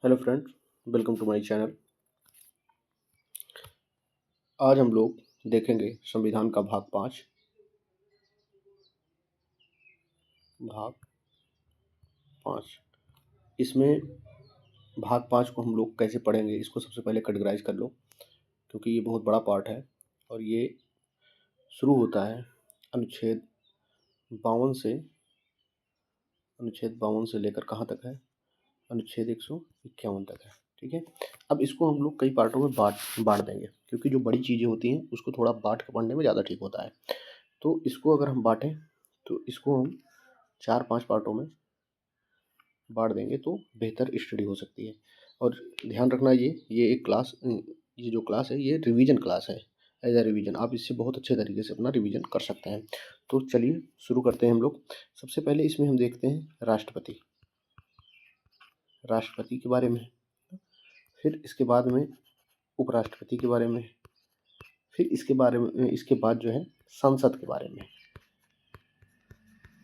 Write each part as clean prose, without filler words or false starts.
Hello friends, welcome to my channel. आज हम लोग देखेंगे संविधान का भाग 5। इसमें भाग 5 को हम लोग कैसे पढ़ेंगे, इसको सबसे पहले कैटेगराइज कर लो, क्योंकि ये बहुत बड़ा पार्ट है। और ये शुरू होता है अनुच्छेद 52 से लेकर कहाँ तक है, अनुच्छेद 151 तक है। ठीक है। अब इसको हम लोग कई पार्टों में बांट देंगे, क्योंकि जो बड़ी चीज़ें होती हैं उसको थोड़ा बांट के पढ़ने में ज़्यादा ठीक होता है। तो इसको अगर हम बांटें तो इसको हम 4-5 पार्टों में बांट देंगे तो बेहतर स्टडी हो सकती है। और ध्यान रखना, ये एक क्लास, ये जो क्लास है ये रिवीजन क्लास है। एज ए रिवीजन आप इससे बहुत अच्छे तरीके से अपना रिवीजन कर सकते हैं। तो चलिए शुरू करते हैं हम लोग। सबसे पहले इसमें हम देखते हैं राष्ट्रपति के बारे में, फिर इसके बाद में उपराष्ट्रपति के बारे में, फिर इसके बाद जो है संसद के बारे में।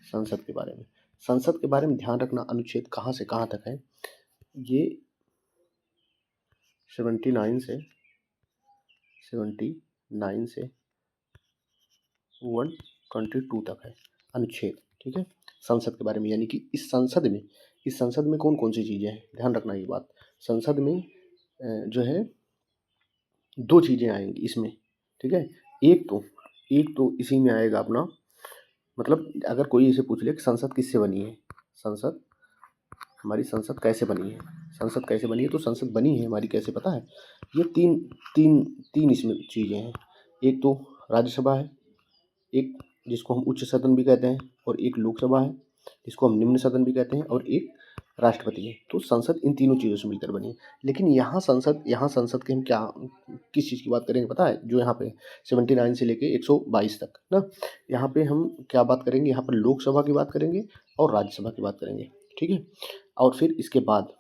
संसद के बारे में ध्यान रखना, अनुच्छेद कहाँ से कहाँ तक है। ये 79 से 122 तक है अनुच्छेद। ठीक है, संसद के बारे में, यानी कि इस संसद में कौन कौन सी चीज़ें हैं, ध्यान रखना ये बात। संसद में जो है 2 चीज़ें आएंगी इसमें। ठीक है, एक तो इसी में आएगा अपना, मतलब अगर कोई इसे पूछ ले कि संसद किससे बनी है, हमारी संसद कैसे बनी है, तो संसद बनी है हमारी कैसे पता है। ये तीन इसमें चीज़ें हैं। एक तो राज्यसभा है, एक जिसको हम उच्च सदन भी कहते हैं, और एक लोकसभा है जिसको हम निम्न सदन भी कहते हैं, और एक राष्ट्रपति है। तो संसद इन तीनों चीज़ों से मिलकर बनी है। लेकिन यहाँ संसद के हम किस चीज़ की बात करेंगे पता है, जो यहाँ पे 79 से लेके 122 तक ना, यहाँ पे हम क्या बात करेंगे, यहाँ पर लोकसभा की बात करेंगे और राज्यसभा की बात करेंगे। ठीक है, और फिर इसके बाद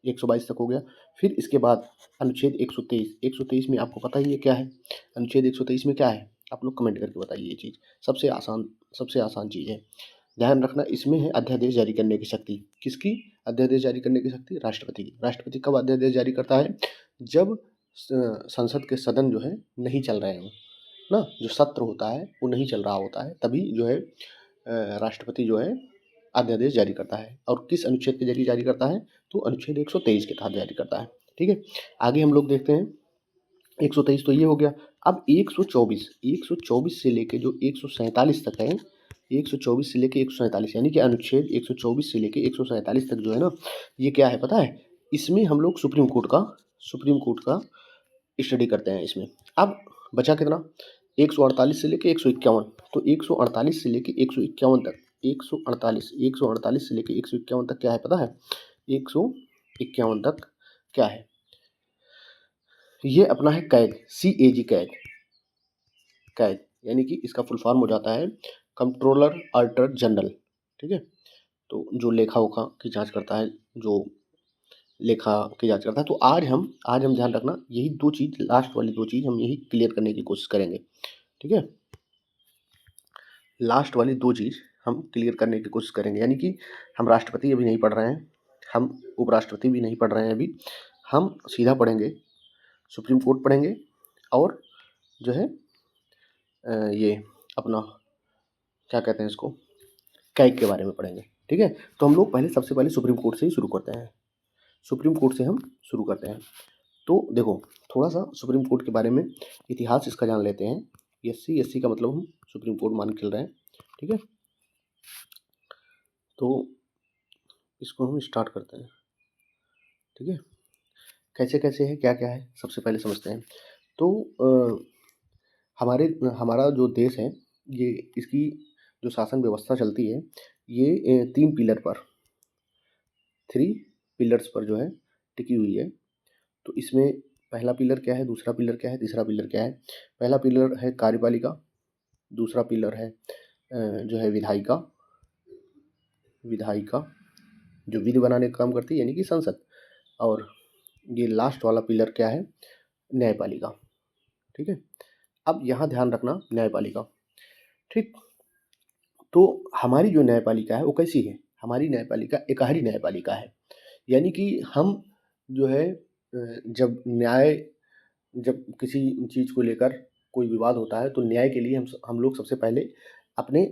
122 तक हो गया। फिर इसके बाद अनुच्छेद 123 में आपको पता ही है क्या है। अनुच्छेद 123 में क्या है, आप लोग कमेंट करके बताइए। ये चीज़ सबसे आसान चीज़ है। ध्यान रखना, इसमें है अध्यादेश जारी करने की शक्ति। किसकी अध्यादेश जारी करने की शक्ति? राष्ट्रपति की। राष्ट्रपति कब अध्यादेश जारी करता है? जब संसद के सदन जो है नहीं चल रहे हों ना, जो सत्र होता है वो नहीं चल रहा होता है, तभी जो है राष्ट्रपति जो है अध्यादेश जारी करता है। और किस अनुच्छेद के जरिए जारी करता है? तो अनुच्छेद 123 के तहत जारी करता है। ठीक है, आगे हम लोग देखते हैं। 123 तो ये हो गया। अब 124 से लेके जो 147 तक है, 124 से लेके 147, यानी कि अनुच्छेद 124 से लेके 147 तक जो है ना, ये क्या है पता है? इसमें हम लोग सुप्रीम कोर्ट का स्टडी करते हैं इसमें। अब बचा कितना? 148 से लेके 151। तो 148 से लेके 151 तक, 148 से लेके 151 तक क्या है पता है? 151 तक क्या है? ये अपना है कैग, CAG कैग, यानी कि इसका फुल फॉर्म हो जाता है कंट्रोलर ऑडिटर जनरल। ठीक है, तो जो लेखा उखा की जांच करता है, तो आज हम ध्यान रखना, यही 2 चीज़, लास्ट वाली 2 चीज़ हम यही क्लियर करने की कोशिश करेंगे। ठीक है, लास्ट वाली 2 चीज़ हम क्लियर करने की कोशिश करेंगे, यानी कि हम राष्ट्रपति अभी नहीं पढ़ रहे हैं, हम उपराष्ट्रपति भी नहीं पढ़ रहे हैं अभी। हम सीधा पढ़ेंगे, सुप्रीम कोर्ट पढ़ेंगे, और जो है ये अपना क्या कहते हैं इसको, कैग के बारे में पढ़ेंगे। ठीक है, तो हम लोग सबसे पहले सुप्रीम कोर्ट से ही शुरू करते हैं। सुप्रीम कोर्ट से हम शुरू करते हैं। तो देखो, थोड़ा सा सुप्रीम कोर्ट के बारे में इतिहास इसका जान लेते हैं। SC का मतलब हम सुप्रीम कोर्ट मान के चल रहे हैं। ठीक है, तो इसको हम स्टार्ट करते हैं। ठीक है, कैसे कैसे है, क्या क्या है, सबसे पहले समझते हैं। तो हमारा जो देश है, ये इसकी जो शासन व्यवस्था चलती है, ये 3 पिलर्स पर जो है टिकी हुई है। तो इसमें पहला पिलर क्या है, दूसरा पिलर क्या है, तीसरा पिलर क्या है? पहला पिलर है कार्यपालिका, दूसरा पिलर है जो है विधायिका जो विधि बनाने का काम करती है, यानी कि संसद। और ये लास्ट वाला पिलर क्या है? न्यायपालिका। ठीक है, अब यहाँ ध्यान रखना, न्यायपालिका। ठीक, तो हमारी जो न्यायपालिका है वो कैसी है? हमारी न्यायपालिका एकहारी न्यायपालिका है, यानी कि हम जो है जब किसी चीज़ को लेकर कोई विवाद होता है तो न्याय के लिए हम लोग सबसे पहले अपने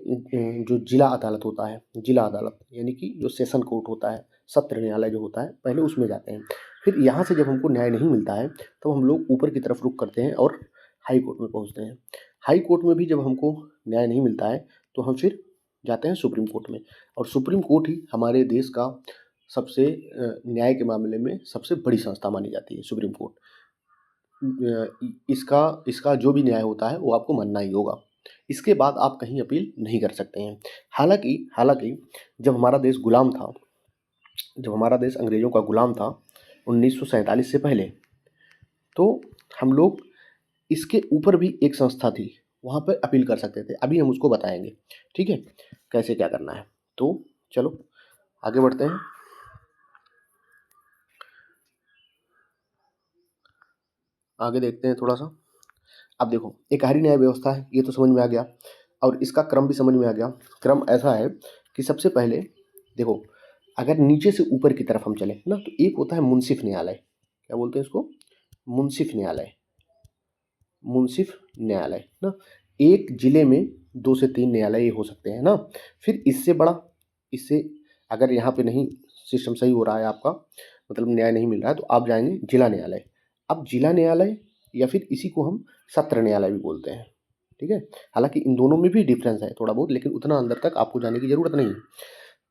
जो जिला अदालत होता है, जिला अदालत यानी कि जो सेशन कोर्ट होता है, सत्र न्यायालय जो होता है, पहले उसमें जाते हैं। फिर यहाँ से जब हमको न्याय नहीं मिलता है तो हम लोग ऊपर की तरफ रुख करते हैं और हाई कोर्ट में पहुँचते हैं। हाई कोर्ट में भी जब हमको न्याय नहीं मिलता है तो हम फिर जाते हैं सुप्रीम कोर्ट में, और सुप्रीम कोर्ट ही हमारे देश का सबसे न्याय के मामले में सबसे बड़ी संस्था मानी जाती है सुप्रीम कोर्ट। इसका इसका जो भी न्याय होता है वो आपको मानना ही होगा। इसके बाद आप कहीं अपील नहीं कर सकते हैं। हालाँकि हालाँकि जब हमारा देश गुलाम था, जब हमारा देश अंग्रेज़ों का गुलाम था 1947 से पहले, तो हम लोग इसके ऊपर भी एक संस्था थी, वहाँ पे अपील कर सकते थे। अभी हम उसको बताएँगे, ठीक है? कैसे क्या करना है। तो चलो आगे बढ़ते हैं। आगे देखते हैं थोड़ा-सा। अब देखो, एकहारी न्याय व्यवस्था है, ये तो समझ में आ गया, और इसका क्रम भी समझ में आ गया। क्रम ऐसा है कि सबसे पहले देखो, अगर नीचे से ऊपर की तरफ हम चलें ना, तो एक होता है मुंसिफ न्यायालय। क्या बोलते हैं इसको? मुंसिफ न्यायालय। मुंसिफ न्यायालय ना, एक जिले में 2 से 3 न्यायालय हो सकते हैं ना। फिर इससे बड़ा, इससे अगर यहाँ पे नहीं सिस्टम सही हो रहा है आपका, मतलब न्याय नहीं मिल रहा है, तो आप जाएँगे जिला न्यायालय। अब जिला न्यायालय या फिर इसी को हम सत्र न्यायालय भी बोलते हैं, ठीक है? हालाँकि इन दोनों में भी डिफ़रेंस है थोड़ा बहुत, लेकिन उतना अंदर तक आपको जाने की ज़रूरत नहीं है।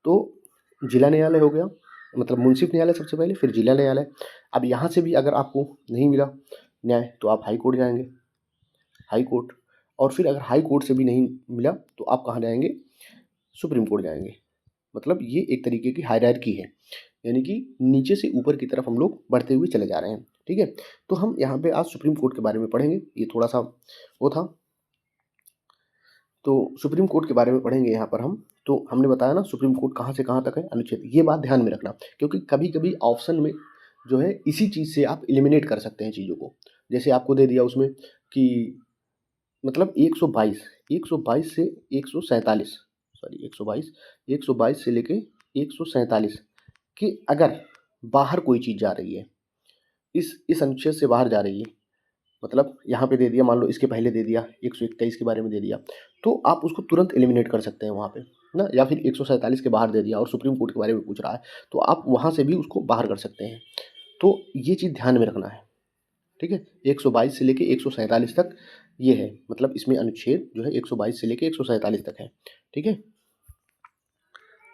तो जिला न्यायालय हो गया, मतलब मुंसिफ न्यायालय सबसे पहले, फिर जिला न्यायालय। अब यहाँ से भी अगर आपको नहीं मिला न्याय तो आप हाई कोर्ट जाएँगे, हाई कोर्ट। और फिर अगर हाई कोर्ट से भी नहीं मिला तो आप कहाँ जाएँगे? सुप्रीम कोर्ट जाएँगे। मतलब ये एक तरीके की हायरार्की है, यानी कि नीचे से ऊपर की तरफ हम लोग बढ़ते हुए चले जा रहे हैं, ठीक है? तो हम यहाँ पे आज सुप्रीम कोर्ट के बारे में पढ़ेंगे। ये थोड़ा-सा वो था, तो सुप्रीम कोर्ट के बारे में पढ़ेंगे यहाँ पर हम। तो हमने बताया ना सुप्रीम कोर्ट कहाँ से कहाँ तक है, अनुच्छेद। ये बात ध्यान में रखना, क्योंकि कभी-कभी ऑप्शन में जो है इसी चीज़ से आप एलिमिनेट कर सकते हैं चीज़ों को। जैसे आपको दे दिया उसमें कि मतलब 122 से 147, सॉरी 122 से लेके 147 कि अगर बाहर कोई चीज़ जा रही है, इस अनुच्छेद से बाहर जा रही है, मतलब यहाँ पे दे दिया, मान लो इसके पहले दे दिया 121 के बारे में दे दिया, तो आप उसको तुरंत एलिमिनेट कर सकते हैं वहाँ पे ना। या फिर 147 के बाहर दे दिया और सुप्रीम कोर्ट के बारे में पूछ रहा है, तो आप वहाँ से भी उसको बाहर कर सकते हैं। तो ये चीज़ ध्यान में रखना है, ठीक है? 122 से लेके 147 तक ये है, मतलब इसमें अनुच्छेद जो है 122 से लेके 147 तक है, ठीक है?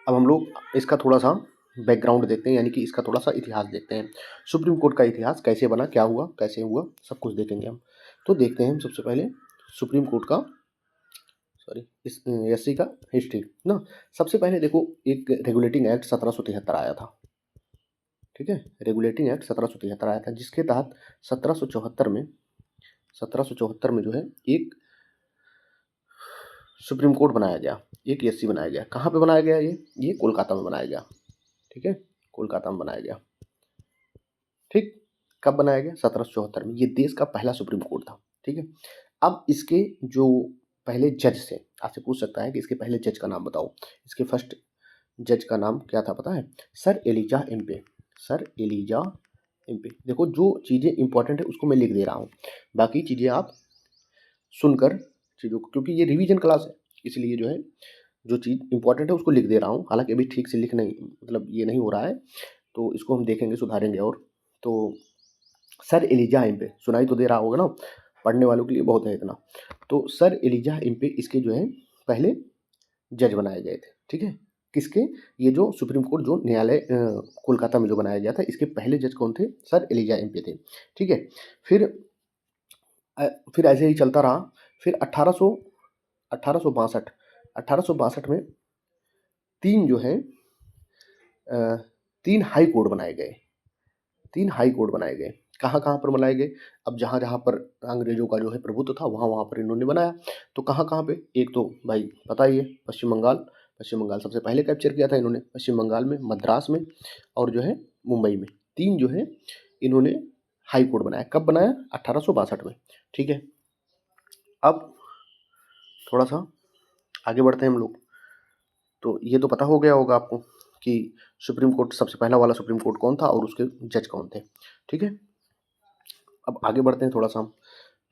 अब हम लोग इसका थोड़ा-सा बैकग्राउंड देखते हैं, यानी कि इसका थोड़ा-सा इतिहास देखते हैं। सुप्रीम कोर्ट का इतिहास कैसे बना, क्या हुआ, कैसे हुआ, सब कुछ देखेंगे हम। तो देखते हैं हम सबसे पहले सुप्रीम कोर्ट का, सॉरी, इस एससी का हिस्ट्री ना। सबसे पहले देखो, एक रेगुलेटिंग एक्ट 1773 आया था, ठीक है? रेगुलेटिंग एक्ट 1773 आया था, जिसके तहत 1774 में जो है एक सुप्रीम कोर्ट बनाया गया, एक एससी बनाया गया। कहाँ पे बनाया गया ये कोलकाता में बनाया गया, ठीक है? कोलकाता में बनाया गया, ठीक। कब बनाया गया? 1774 में। ये देश का पहला सुप्रीम कोर्ट था, ठीक है। अब इसके जो पहले जज थे, आपसे पूछ सकता है कि इसके पहले जज का नाम बताओ। इसके फर्स्ट जज का नाम क्या था पता है? Sir Elijah Impey, sir Elijah Impey. देखो, जो चीज़ें इंपॉर्टेंट है उसको मैं लिख दे रहा हूँ, बाकी चीज़ें आप सुनकर चीज़ों को, क्योंकि ये रिवीजन क्लास है, इसलिए जो है जो चीज़ इंपॉर्टेंट है उसको लिख दे रहा हूँ। हालांकि अभी ठीक से लिख नहीं, मतलब ये नहीं हो रहा है, तो इसको हम देखेंगे, सुधारेंगे। और तो सर एलिजा एम्पे सुनाई तो दे रहा होगा ना, पढ़ने वालों के लिए बहुत है इतना। तो सर एलिजा एम्पे इसके जो है पहले जज बनाए गए थे, ठीक है? किसके? ये जो सुप्रीम कोर्ट जो न्यायालय कोलकाता में जो बनाया गया था, इसके पहले जज कौन थे? सर एलिजा एम्पे थे, ठीक है। फिर फिर ऐसे ही चलता रहा। फिर 1862 में तीन जो है तीन हाई कोर्ट बनाए गए, तीन हाई कोर्ट बनाए गए। कहाँ-कहाँ पर बनाए गए? अब जहाँ-जहाँ पर अंग्रेज़ों का जो है प्रभुत्व था, वहाँ-वहाँ पर इन्होंने बनाया। तो कहाँ-कहाँ पे? एक तो भाई पता ही है, पश्चिम बंगाल। पश्चिम बंगाल सबसे पहले कैप्चर किया था इन्होंने, पश्चिम बंगाल में, मद्रास में और जो है मुंबई में। 3 जो है इन्होंने हाई कोर्ट बनाया। कब बनाया? 1862 में, ठीक है। अब थोड़ा-सा आगे बढ़ते हैं हम लोग। तो ये तो पता हो गया होगा आपको कि सुप्रीम कोर्ट सबसे पहला वाला सुप्रीम कोर्ट कौन था और उसके जज कौन थे। ठीक है, अब आगे बढ़ते हैं थोड़ा सा हम।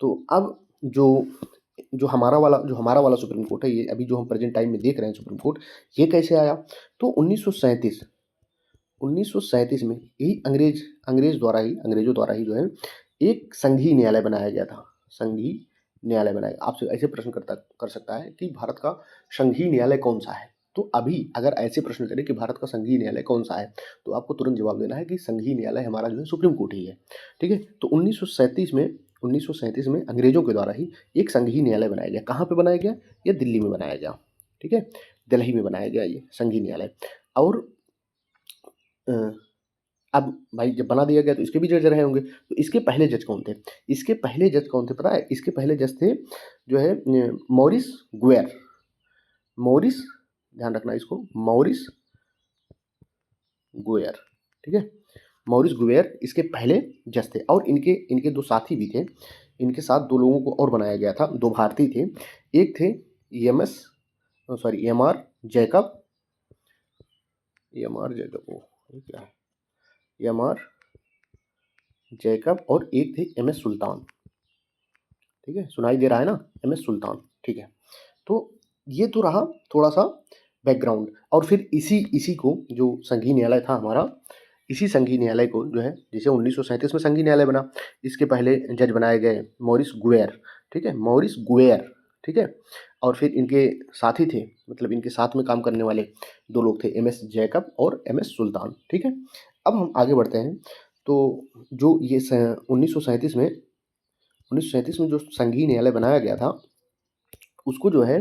तो अब जो हमारा वाला सुप्रीम कोर्ट है, ये अभी जो हम प्रेजेंट टाइम में देख रहे हैं सुप्रीम कोर्ट, ये कैसे आया? तो 1937 में यही अंग्रेजों द्वारा ही जो है एक संघीय न्यायालय बनाया गया था। संघीय न्यायालय बनाया, आपसे ऐसे प्रश्न कर सकता है कि भारत का संघीय न्यायालय कौन सा है? तो अभी अगर ऐसे प्रश्न करें कि भारत का संघीय न्यायालय कौन सा है, तो आपको तुरंत जवाब देना है कि संघीय न्यायालय हमारा जो है सुप्रीम कोर्ट ही है। ठीक है, तो 1937 में अंग्रेजों के द्वारा ही एक संघीय न्यायालय बनाया गया। कहाँ पे बनाया गया? ये दिल्ली में बनाया गया। ठीक है, दिल्ली में बनाया गया ये संघीय न्यायालय। और अब भाई जब बना दिया गया तो इसके भी जज रहे होंगे, तो इसके पहले जज कौन थे? इसके पहले जज कौन थे पता है? इसके पहले जज थे जो है मॉरिस गुएर। मॉरिस, ध्यान रखना इसको, मॉरिस गुएर। ठीक है, मॉरिस गुएर इसके पहले जज थे। और इनके दो साथी भी थे, इनके साथ दो लोगों को और बनाया गया था, दो भारतीय थे। एक थे एम आर जैकब, क्या है, एम आर जैकब, और एक थे एम एस सुल्तान। ठीक है, सुनाई दे रहा है ना, एम एस सुल्तान। ठीक है, तो ये तो रहा थोड़ा सा बैकग्राउंड। और फिर इसी को, जो संघीय न्यायालय था हमारा, इसी संघीय न्यायालय को जो है, जैसे 1937 में संघीय न्यायालय बना, इसके पहले जज बनाए गए मॉरिस गुएर। ठीक है, मॉरिस गुएर। ठीक है, और फिर इनके साथी थे, मतलब इनके साथ में काम करने वाले दो लोग थे, एम एस जैकब और एम एस सुल्तान। ठीक है, अब हम आगे बढ़ते हैं। तो जो ये 1937 में जो संघीय न्यायालय बनाया गया था, उसको जो है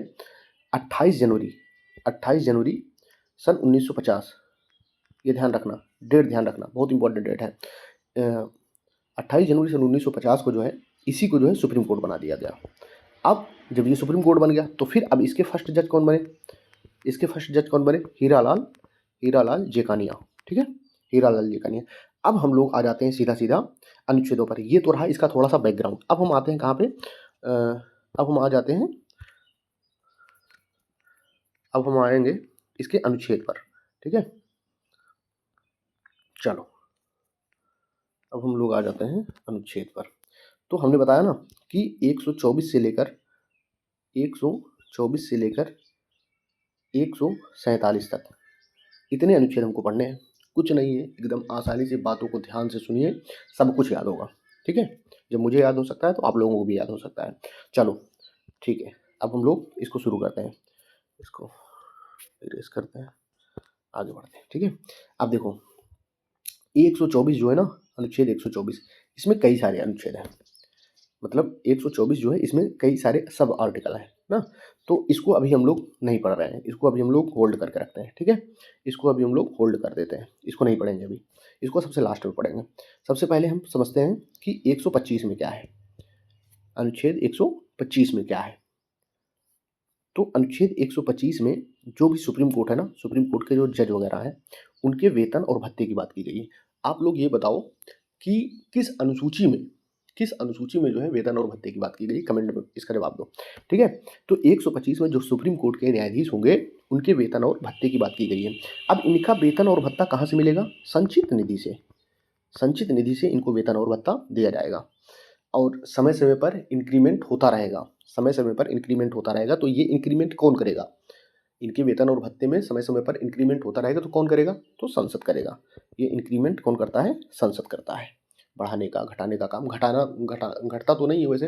28 जनवरी सन 1950, ये ध्यान रखना, डेट ध्यान रखना, बहुत इंपॉर्टेंट डेट है। 28 जनवरी सन 1950 को जो है, इसी को जो है सुप्रीम कोर्ट बना दिया गया। अब जब ये सुप्रीम कोर्ट बन गया, तो फिर अब इसके फर्स्ट जज कौन बने? हीरालाल जेकानिया। ठीक है, हीरालाल जेकानिया। अब हम लोग आ जाते हैं सीधा सीधा अनुच्छेदों पर। ये तो रहा इसका थोड़ा सा बैकग्राउंड। अब हम आते हैं कहाँ पे? अब हम आएंगे इसके अनुच्छेद पर। ठीक है, चलो अब हम लोग आ जाते हैं अनुच्छेद पर। तो हमने बताया ना कि 124 से लेकर 147 तक इतने अनुच्छेद हमको पढ़ने हैं। कुछ नहीं है, एकदम आसानी से बातों को ध्यान से सुनिए, सब कुछ याद होगा। ठीक है, जब मुझे याद हो सकता है तो आप लोगों को भी याद हो सकता है। चलो ठीक है, अब हम लोग इसको शुरू करते हैं, इसको इरेज करते हैं, आगे बढ़ते हैं। ठीक है, अब देखो 124 जो है ना, अनुच्छेद 124, इसमें कई सारे अनुच्छेद हैं। मतलब 124 जो है, इसमें कई सारे सब आर्टिकल हैं ना। तो इसको अभी हम लोग नहीं पढ़ रहे हैं, इसको अभी हम लोग होल्ड करके रखते हैं। ठीक है, इसको अभी हम लोग होल्ड कर देते हैं, इसको नहीं पढ़ेंगे अभी, इसको सबसे लास्ट में पढ़ेंगे। सबसे पहले हम समझते हैं कि 125 में क्या है, अनुच्छेद 125 में क्या है। तो अनुच्छेद 125 में जो भी सुप्रीम कोर्ट है ना, सुप्रीम कोर्ट के जो जज वगैरह हैं, उनके वेतन और भत्ते की बात की गई है। आप लोग ये बताओ कि किस अनुसूची में जो है वेतन और भत्ते की बात की गई, कमेंट में इसका जवाब दो। ठीक है, तो 125 में जो सुप्रीम कोर्ट के न्यायाधीश होंगे, उनके वेतन और भत्ते की बात की गई है। अब इनका वेतन और भत्ता कहाँ से मिलेगा? संचित निधि से इनको वेतन और भत्ता दिया जाएगा, और समय समय पर इंक्रीमेंट होता रहेगा। तो ये इंक्रीमेंट कौन करेगा? इनके वेतन और भत्ते में समय समय पर इंक्रीमेंट होता रहेगा, तो कौन करेगा? तो संसद करेगा। ये इंक्रीमेंट कौन करता है? संसद करता है। बढ़ाने का, घटाने का काम, घटता तो नहीं है वैसे,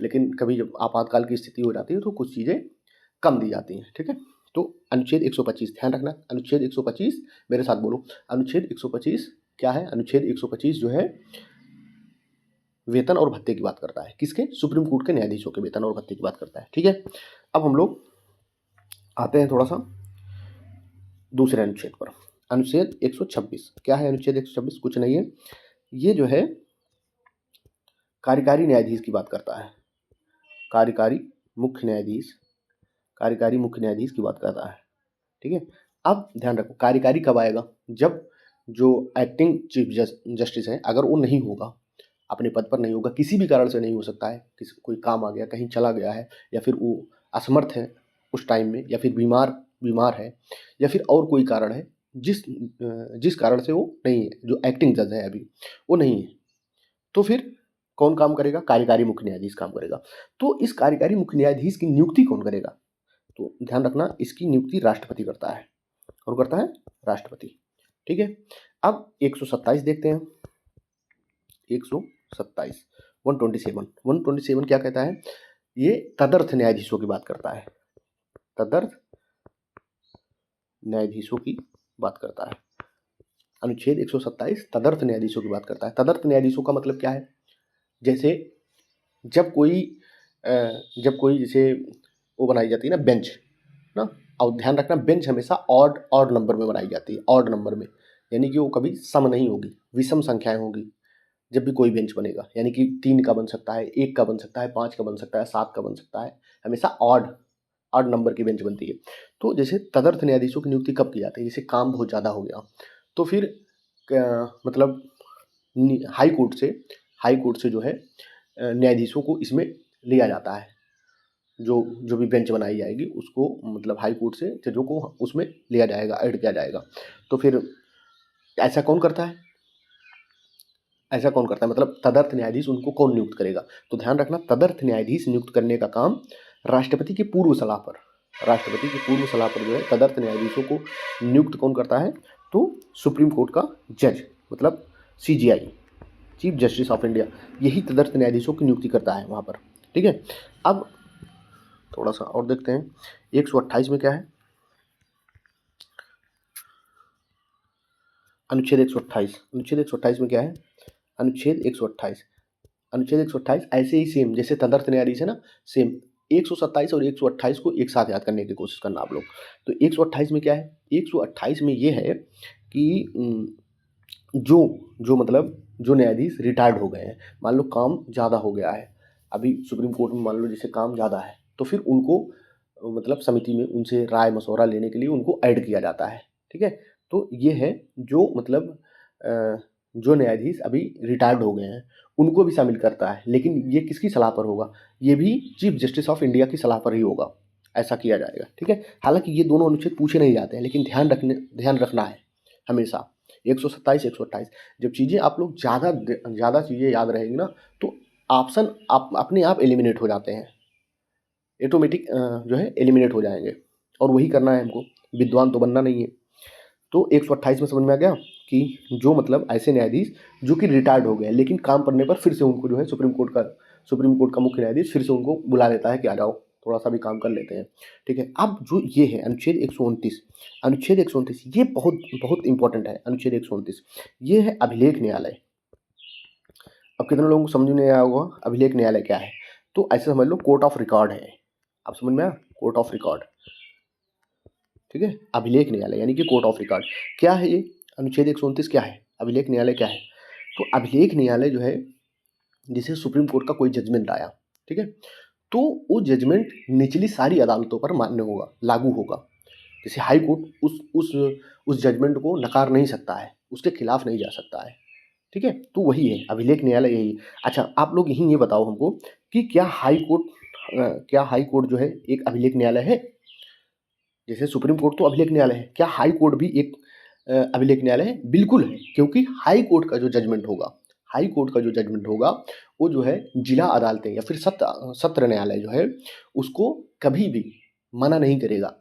लेकिन कभी जब आपातकाल की स्थिति हो जाती है तो कुछ चीज़ें कम दी जाती हैं। ठीक है, तो अनुच्छेद 125 ध्यान रखना, अनुच्छेद 125 मेरे साथ बोलो, अनुच्छेद 125 क्या है? अनुच्छेद 125 जो है वेतन और भत्ते की बात करता है। किसके? सुप्रीम कोर्ट के न्यायाधीशों के वेतन और भत्ते की बात करता है। ठीक है, अब हम लोग आते हैं थोड़ा सा दूसरे अनुच्छेद पर। अनुच्छेद 126 क्या है? अनुच्छेद 126 कुछ नहीं है, ये जो है कार्यकारी न्यायाधीश की बात करता है। कार्यकारी मुख्य न्यायाधीश की बात करता है। ठीक है, अब ध्यान रखो, कार्यकारी कब आएगा? जब जो एक्टिंग चीफ जस्टिस है, अगर वो नहीं होगा, अपने पद पर नहीं होगा, किसी भी कारण से नहीं हो सकता है, कोई काम आ गया, कहीं चला गया है, या फिर वो असमर्थ है उस टाइम में, या फिर बीमार है, या फिर और कोई कारण है जिस कारण से वो नहीं है, जो एक्टिंग जज है अभी वो नहीं है, तो फिर कौन काम करेगा? कार्यकारी मुख्य न्यायाधीश काम करेगा। तो इस कार्यकारी मुख्य न्यायाधीश की नियुक्ति कौन करेगा? तो ध्यान रखना, इसकी नियुक्ति राष्ट्रपति करता है। कौन करता है? राष्ट्रपति। ठीक है। अब 127 देखते हैं। 127 127 क्या कहता है? ये तदर्थ न्यायाधीशों की बात करता है। तदर्थ न्यायाधीशों की बात करता है। अनुच्छेद 127 तदर्थ न्यायाधीशों की बात करता है। तदर्थ न्यायाधीशों का मतलब क्या है? जैसे जब कोई जैसे वो बनाई जाती है ना, बेंच ना, और ध्यान रखना बेंच हमेशा ऑड नंबर में बनाई जाती है, ऑड नंबर में, यानी कि वो कभी सम नहीं होगी, विषम संख्याएं होगी जब भी कोई बेंच बनेगा, यानी कि 3 का बन सकता है, 1 का बन सकता है, 5 का बन सकता है, 7 का बन सकता है, हमेशा ऑड नंबर की बेंच बनती है। तो जैसे तदर्थ न्यायाधीशों की नियुक्ति कब की जाती है? जैसे काम बहुत ज़्यादा हो गया, तो फिर मतलब हाई कोर्ट से जो है न्यायाधीशों को इसमें लिया जाता है। जो भी बेंच बनाई जाएगी उसको मतलब हाई कोर्ट से जजों को उसमें लिया जाएगा, ऐड किया जाएगा। तो फिर ऐसा कौन करता है? मतलब तदर्थ न्यायाधीश उनको कौन नियुक्त करेगा? तो ध्यान रखना, तदर्थ न्यायाधीश नियुक्त करने का काम राष्ट्रपति की पूर्व सलाह पर जो है तदर्थ न्यायाधीशों को नियुक्त कौन करता है? तो सुप्रीम कोर्ट का जज, मतलब CJI, chief justice of India, यही तदर्थ न्यायाधीशों की नियुक्ति करता है वहाँ पर। ठीक है। अब थोड़ा सा और देखते हैं 128 में क्या है? अनुच्छेद 128 में क्या है? अनुच्छेद 128 ऐसे ही सेम जैसे तदर्थ न्यायाधीश है ना, सेम 127 और 128 को एक साथ याद करने की कोशिश करना आप लोग। तो 128 में क्या है? 128 में ये है कि जो न्यायाधीश रिटायर्ड हो गए हैं, मान लो काम ज़्यादा हो गया है, अभी सुप्रीम कोर्ट में मान लो जैसे काम ज़्यादा है, तो फिर उनको मतलब समिति में उनसे राय मशवरा लेने के लिए उनको ऐड किया जाता है। ठीक है। तो ये है जो मतलब जो न्यायाधीश अभी रिटायर्ड हो गए हैं उनको भी शामिल करता है, लेकिन ये किसकी सलाह पर होगा? ये भी चीफ जस्टिस ऑफ इंडिया की सलाह पर ही होगा, ऐसा किया जाएगा। ठीक है। हालांकि ये दोनों अनुच्छेद पूछे नहीं जाते हैं, लेकिन ध्यान रखना है हमेशा 127 128, जब चीज़ें आप लोग ज़्यादा चीज़ें याद रहेंगी ना, तो ऑप्शन आप अपने आप एलिमिनेट हो जाते हैं, ऑटोमेटिक जो है एलिमिनेट हो जाएंगे, और वही करना है हमको, विद्वान तो बनना नहीं है। तो 128 में समझ में आ गया कि जो मतलब ऐसे न्यायाधीश जो कि रिटायर्ड हो गए लेकिन काम पड़ने पर फिर से उनको जो है सुप्रीम कोर्ट का मुख्य न्यायाधीश फिर से उनको बुला लेता है कि आ जाओ थोड़ा सा भी काम कर लेते हैं। ठीक है। अब जो ये है अनुच्छेद 129, ये बहुत बहुत इंपॉर्टेंट है। अनुच्छेद 129 ये है अभिलेख न्यायालय। अब कितने लोगों को समझ में आया होगा अभिलेख न्यायालय क्या है? तो ऐसे समझ लो कोर्ट ऑफ रिकॉर्ड है। आप समझ में आया? Court of record. ठीक है। अभिलेख न्यायालय यानी कि कोर्ट ऑफ रिकॉर्ड क्या है? ये अनुच्छेद 129 क्या है? अभिलेख न्यायालय क्या है? तो अभिलेख न्यायालय जो है, जिसे सुप्रीम कोर्ट का कोई जजमेंट आया, ठीक है, तो वो जजमेंट निचली सारी अदालतों पर मान्य होगा, लागू होगा। जैसे हाई कोर्ट उस जजमेंट को नकार नहीं सकता है, उसके खिलाफ नहीं जा सकता है। ठीक है। तो वही है अभिलेख न्यायालय, यही। अच्छा, आप लोग यही ये बताओ हमको कि क्या हाई कोर्ट जो है एक अभिलेख न्यायालय है? जैसे सुप्रीम कोर्ट तो अभिलेख न्यायालय है, क्या हाई कोर्ट भी एक अभिलेख न्यायालय है? बिल्कुल है, क्योंकि हाई कोर्ट का जो जजमेंट होगा वो जो है जिला अदालतें या फिर सत्र न्यायालय जो है उसको कभी भी मना नहीं करेगा।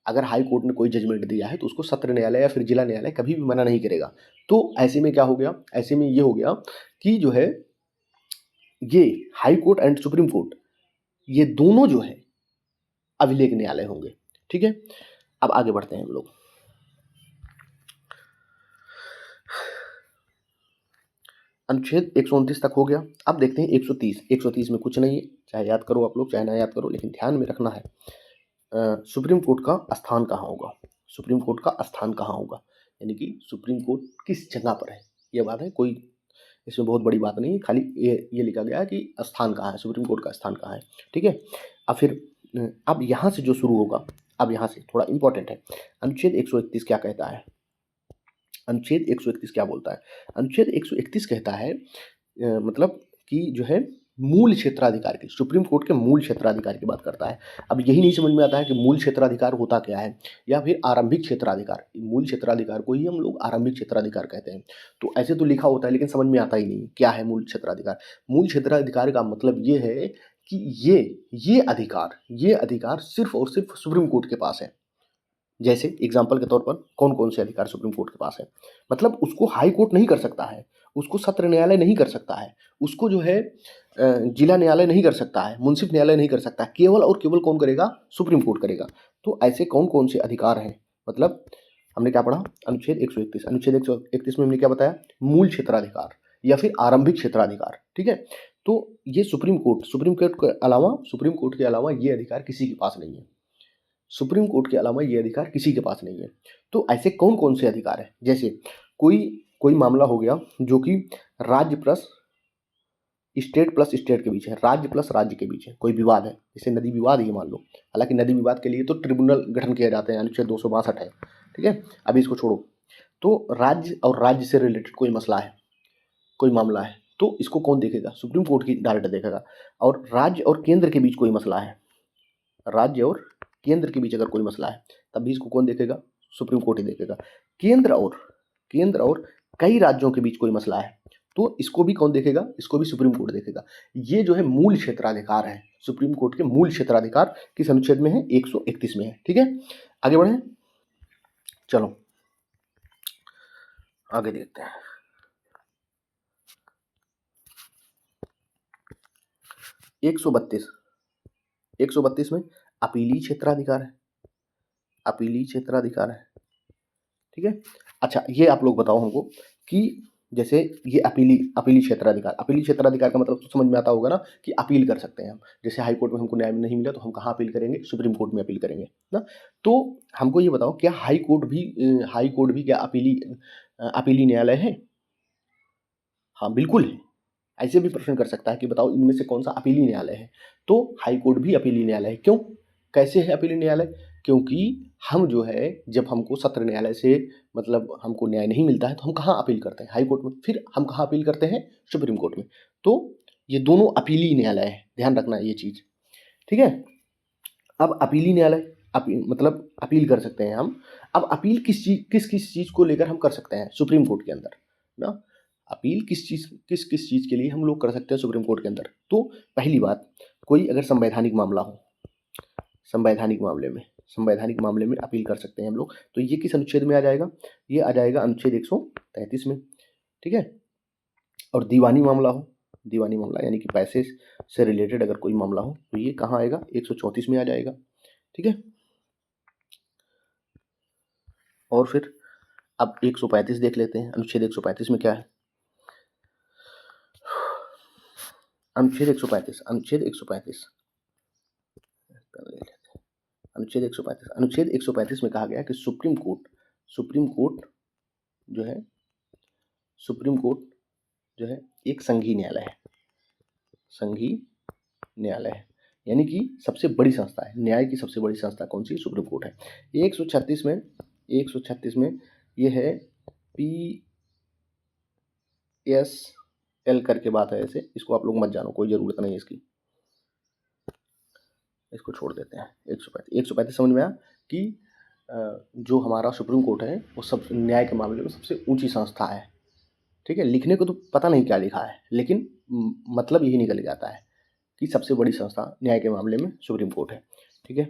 अगर हाई कोर्ट ने कोई जजमेंट दिया है तो उसको सत्र न्यायालय या फिर जिला न्यायालय कभी भी मना नहीं करेगा। तो ऐसे में क्या हो गया? ऐसे में ये हो गया कि जो है ये high court and supreme court ये दोनों जो है अभिलेख न्यायालय होंगे। ठीक है। अब आगे बढ़ते हैं हम लोग। अनुच्छेद 129 तक हो गया। अब देखते हैं 130 में कुछ नहीं है, चाहे याद करो आप लोग चाहे ना याद करो, लेकिन ध्यान में रखना है सुप्रीम कोर्ट का स्थान कहाँ होगा? यानी कि सुप्रीम कोर्ट किस जगह पर है, ये बात है। कोई इसमें बहुत बड़ी बात नहीं है, खाली ये लिखा गया है कि स्थान कहाँ है, सुप्रीम कोर्ट का स्थान कहाँ है। ठीक है। अब फिर अब यहाँ से जो शुरू होगा, अब यहाँ से थोड़ा इंपॉर्टेंट है। अनुच्छेद 131 क्या कहता है? अनुच्छेद 131 क्या बोलता है? अनुच्छेद 131 कहता है मतलब कि जो है मूल क्षेत्राधिकार की, सुप्रीम कोर्ट के मूल क्षेत्राधिकार की बात करता है। अब यही नहीं समझ में आता है कि मूल क्षेत्राधिकार होता क्या है, या फिर आरंभिक क्षेत्राधिकार। मूल क्षेत्राधिकार को ही हम लोग आरंभिक क्षेत्राधिकार कहते हैं। तो ऐसे तो लिखा होता है लेकिन समझ में आता ही नहीं क्या है मूल क्षेत्राधिकार। मूल क्षेत्राधिकार का मतलब ये है कि ये अधिकार सिर्फ और सिर्फ सुप्रीम कोर्ट के पास है। जैसे एग्जाम्पल के तौर पर कौन कौन से अधिकार सुप्रीम कोर्ट के पास है, मतलब उसको हाई कोर्ट नहीं कर सकता है, उसको सत्र न्यायालय नहीं कर सकता है, उसको जो है जिला न्यायालय नहीं कर सकता है, मुंसिफ न्यायालय नहीं कर सकता है, केवल और केवल कौन करेगा, सुप्रीम कोर्ट करेगा। तो ऐसे कौन कौन से अधिकार हैं, मतलब हमने क्या पढ़ा, अनुच्छेद 131, अनुच्छेद 131 में हमने क्या बताया, मूल क्षेत्राधिकार या फिर आरंभिक क्षेत्राधिकार, ठीक है। तो ये सुप्रीम कोर्ट के अलावा ये अधिकार किसी के पास नहीं है, सुप्रीम कोर्ट के अलावा ये अधिकार किसी के पास नहीं है। तो ऐसे कौन कौन से अधिकार हैं, जैसे कोई कोई मामला हो गया जो कि राज्य प्लस स्टेट के बीच है, राज्य प्लस राज्य के बीच है, कोई विवाद है, जैसे नदी विवाद ही मान लो। हालांकि नदी विवाद के लिए तो ट्रिब्यूनल गठन किए जाते हैं, अनुच्छेद 262 है, ठीक है। अभी इसको छोड़ो। तो राज्य और राज्य से रिलेटेड कोई मसला है, कोई मामला है, तो इसको कौन देखेगा, सुप्रीम कोर्ट की डायरेक्ट देखेगा। और राज्य और केंद्र के बीच कोई मसला है, राज्य और केंद्र के बीच अगर कोई मसला है तब भी इसको कौन देखेगा, सुप्रीम कोर्ट ही देखेगा। केंद्र और कई राज्यों के बीच कोई मसला है तो इसको भी कौन देखेगा, इसको भी सुप्रीम कोर्ट देखेगा। ये जो है मूल क्षेत्राधिकार है, सुप्रीम कोर्ट के मूल क्षेत्राधिकार किस अनुच्छेद में है, 131 में है, ठीक है। आगे बढ़े, चलो आगे देखते हैं। 132 में अपीली क्षेत्राधिकार है, ठीक है। अच्छा ये आप लोग बताओ हमको कि जैसे ये अपीली क्षेत्राधिकार का मतलब तो समझ में आता होगा ना, कि अपील कर सकते हैं हम। जैसे हाई कोर्ट में हमको न्याय नहीं मिला तो हम कहाँ अपील करेंगे, सुप्रीम कोर्ट में अपील करेंगे ना। तो हमको ये बताओ, क्या हाई कोर्ट भी क्या अपीली न्यायालय है? हाँ बिल्कुल है। ऐसे भी प्रश्न कर सकता है कि बताओ इनमें से कौन सा अपीली न्यायालय है, तो हाई कोर्ट भी अपीली न्यायालय है। क्यों, कैसे है अपीली न्यायालय, क्योंकि हम जो है जब हमको सत्र न्यायालय से मतलब हमको न्याय नहीं मिलता है तो हम कहाँ अपील करते हैं, हाई कोर्ट में, फिर हम कहाँ अपील करते हैं, सुप्रीम कोर्ट में। तो ये दोनों अपीली न्यायालय है, ध्यान रखना ये चीज़, ठीक है। अब अपीली न्यायालय मतलब अपील कर सकते हैं हम। अब अपील किस चीज़ को लेकर हम कर सकते हैं सुप्रीम कोर्ट के अंदर ना, अपील किस चीज़ के लिए हम लोग कर सकते हैं सुप्रीम कोर्ट के अंदर। तो पहली बात, कोई अगर संवैधानिक मामला हो, संवैधानिक मामले में अपील कर सकते हैं हम लोग। तो ये किस अनुच्छेद में आ जाएगा, ये आ जाएगा अनुच्छेद 133 में, ठीक है। और दीवानी मामला यानी कि पैसे से रिलेटेड अगर कोई मामला हो तो ये कहाँ आएगा, 134 में आ जाएगा, ठीक है। और फिर अब 135 देख लेते हैं, अनुच्छेद 135 में क्या है। अनुच्छेद 135 अनुच्छेद 135 में कहा गया कि सुप्रीम कोर्ट जो है एक संघीय न्यायालय है, यानी कि सबसे बड़ी संस्था है, न्याय की सबसे बड़ी संस्था कौन सी, सुप्रीम कोर्ट है। 136 में ये है PSL करके बात है, ऐसे इसको आप लोग मत जानो, कोई ज़रूरत नहीं है इसकी, इसको छोड़ देते हैं। 135 समझ में आया कि जो हमारा सुप्रीम कोर्ट है वो सब न्याय के मामले में सबसे ऊंची संस्था है, ठीक है। लिखने को तो पता नहीं क्या लिखा है, लेकिन मतलब यही निकल जाता है कि सबसे बड़ी संस्था न्याय के मामले में सुप्रीम कोर्ट है, ठीक है।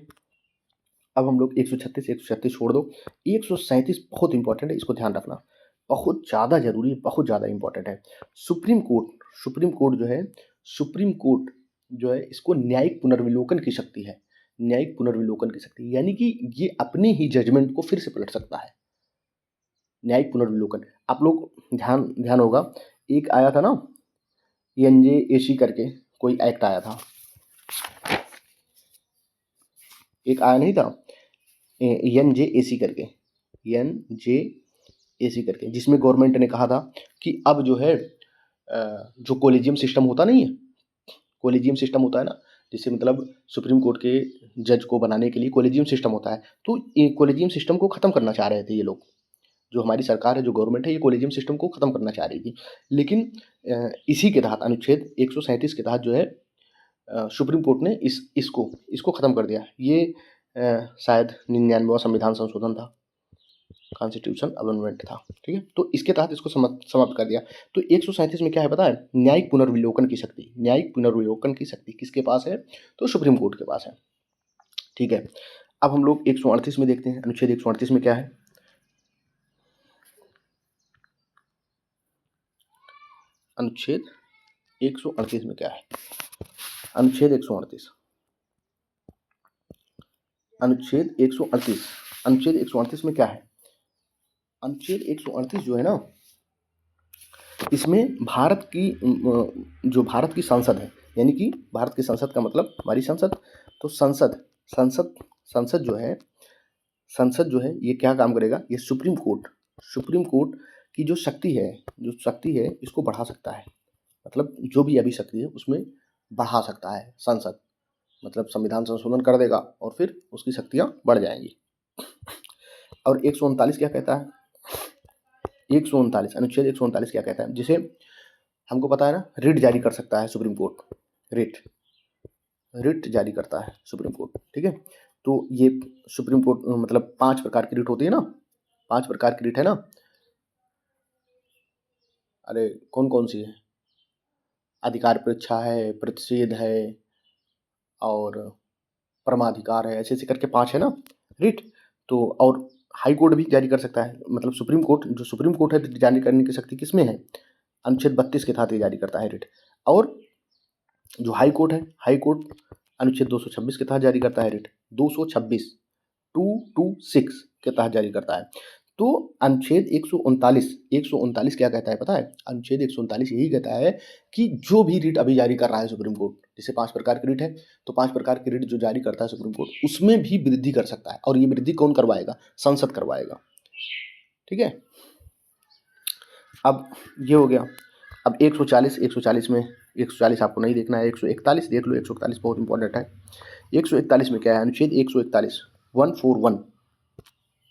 अब हम लोग 136 छोड़ दो, 137 बहुत इंपॉर्टेंट है, इसको ध्यान रखना, बहुत ज़्यादा जरूरी है, बहुत ज़्यादा इंपॉर्टेंट है। सुप्रीम कोर्ट जो है इसको न्यायिक पुनर्विलोकन की शक्ति है, यानी कि ये अपने ही जजमेंट को फिर से पलट सकता है। न्यायिक पुनर्विलोकन, आप लोग ध्यान होगा, एक आया था ना NJAC करके कोई एक्ट आया था, एक आया नहीं था NJAC करके, जिसमें गवर्नमेंट ने कहा था कि अब जो है जो कोलेजियम सिस्टम होता नहीं है, कोलेजियम सिस्टम होता है ना, जिससे मतलब सुप्रीम कोर्ट के जज को बनाने के लिए कोलेजियम सिस्टम होता है, तो ये कोलेजियम सिस्टम को ख़त्म करना चाह रहे थे ये लोग, जो हमारी सरकार है, जो गवर्नमेंट है, ये कॉलेजियम सिस्टम को ख़त्म करना चाह रही थी। लेकिन इसी के तहत अनुच्छेद 137 के तहत जो है सुप्रीम कोर्ट ने इसको ख़त्म कर दिया। ये शायद 99वां संविधान संशोधन था, कॉन्स्टिट्यूशन अमेंडमेंट था, ठीक है। तो इसके तहत इसको समाप्त कर दिया। तो 137 में क्या है पता है? न्यायिक पुनर्विलोकन की शक्ति। न्यायिक पुनर्विलोकन की शक्ति किसके पास है? तो सुप्रीम कोर्ट के पास है, ठीक है। अब हम लोग 138 में देखते हैं, अनुच्छेद 138 में क्या है? अनुच्छेद 138 में क्या है? अनुच्छेद 138 अनुच्छेद 138 अनुच्छेद 138 में क्या है? अनुच्छेद 138 जो है ना, इसमें भारत की जो भारत की संसद है, यानी कि भारत की संसद का मतलब हमारी संसद, तो संसद जो है ये क्या काम करेगा? ये सुप्रीम कोर्ट की जो शक्ति है इसको बढ़ा सकता है। मतलब जो भी अभी शक्ति है उसमें बढ़ा सकता है संसद, मतलब संविधान संशोधन कर देगा और फिर उसकी शक्तियाँ बढ़ जाएंगी। और 139 क्या कहता है? 139 अनुच्छेद 139 क्या कहता है? जिसे हमको पता है ना, रिट जारी कर सकता है सुप्रीम कोर्ट। रिट जारी करता है सुप्रीम कोर्ट, ठीक है। तो ये सुप्रीम कोर्ट मतलब 5 प्रकार की रिट होती है ना, 5 प्रकार की रिट है ना। अरे कौन कौन सी है? अधिकार परीक्षा है, प्रतिषेध है और परमाधिकार है, ऐसे ऐसे करके 5 है ना रिट। तो और हाई कोर्ट भी जारी कर सकता है, मतलब सुप्रीम कोर्ट है, रिट जारी करने की शक्ति किसमें है? अनुच्छेद 32 के तहत ये जारी करता है रिट। और जो हाई कोर्ट है, हाई कोर्ट अनुच्छेद 226 के तहत जारी करता है रिट। 226 226 के तहत जारी करता है। तो अनुच्छेद 139 क्या कहता है पता है? अनुच्छेद 139 यही कहता है कि जो भी रिट अभी जारी कर रहा है सुप्रीम कोर्ट, जैसे 5 प्रकार की रिट है, तो 5 प्रकार की रिट जो जारी करता है सुप्रीम कोर्ट, उसमें भी वृद्धि कर सकता है। और ये वृद्धि कौन करवाएगा? संसद करवाएगा, ठीक है। अब ये हो गया। अब 140 में 140 आपको नहीं देखना है, 141 देख लो। 141 बहुत इंपॉर्टेंट है। 141 में क्या है? अनुच्छेद 141